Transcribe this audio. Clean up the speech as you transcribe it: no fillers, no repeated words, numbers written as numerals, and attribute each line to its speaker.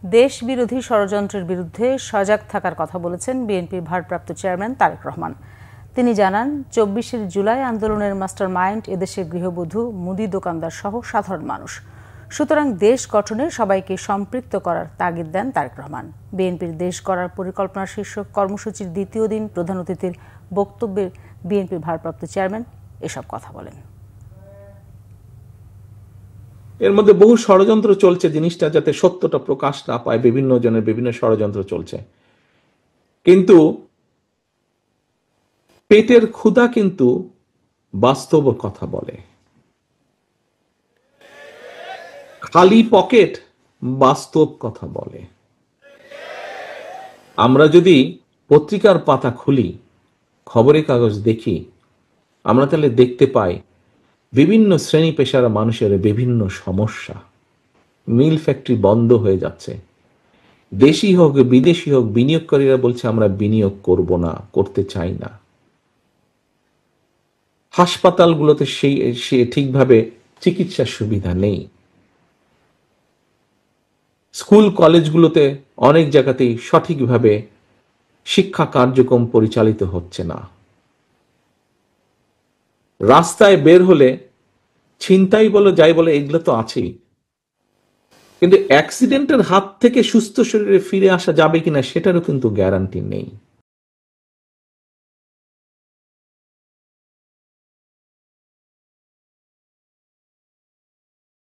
Speaker 1: দেশ বিরোধী ষড়যন্ত্রের বিরুদ্ধে সজাগ থাকার কথা বলেছেন বিএনপির ভারপ্রাপ্ত চেয়ারম্যান তারেক রহমান। তিনি জানান, ২৪শে জুলাই আন্দোলনের মাস্টার মাইন্ড এদেশের গৃহবধূ, মুদি দোকানদার সহ সাধারণ মানুষ। সুতরাং দেশ গঠনে সবাইকে সম্পৃক্ত করার তাগিদ দেন তারেক রহমান। বিএনপির দেশ গড়ার পরিকল্পনা শীর্ষক কর্মসূচির দ্বিতীয় দিন প্রধান অতিথির বক্তব্যে বিএনপির ভারপ্রাপ্ত চেয়ারম্যান এসব কথা বলেন।
Speaker 2: এর মধ্যে বহু ষড়যন্ত্র চলছে, জিনিসটা যাতে সত্যটা প্রকাশ না পায়, বিভিন্ন জনের বিভিন্ন ষড়যন্ত্র চলছে। কিন্তু পেটের ক্ষুধা কিন্তু বাস্তব কথা বলে, খালি পকেট বাস্তব কথা বলে। আমরা যদি পত্রিকার পাতা খুলি, খবরের কাগজ দেখি, আমরা তাহলে দেখতে পাই বিভিন্ন শ্রেণী পেশার মানুষের বিভিন্ন সমস্যা। মিল ফ্যাক্টরি বন্ধ হয়ে যাচ্ছে, দেশি হোক বিদেশি হোক বিনিয়োগকারীরা বলছে আমরা বিনিয়োগ করব না, করতে চাই না। হাসপাতালগুলোতে সে ঠিকভাবে চিকিৎসার সুবিধা নেই। স্কুল কলেজগুলোতে অনেক জায়গাতেই সঠিকভাবে শিক্ষা কার্যক্রম পরিচালিত হচ্ছে না। রাস্তায় বের হলে ছিনতাই বলো যাই বলে এগুলো তো আছেই, কিন্তু অ্যাক্সিডেন্টের হাত থেকে সুস্থ শরীরে ফিরে আসা যাবে কিনা সেটারও কিন্তু গ্যারান্টি নেই।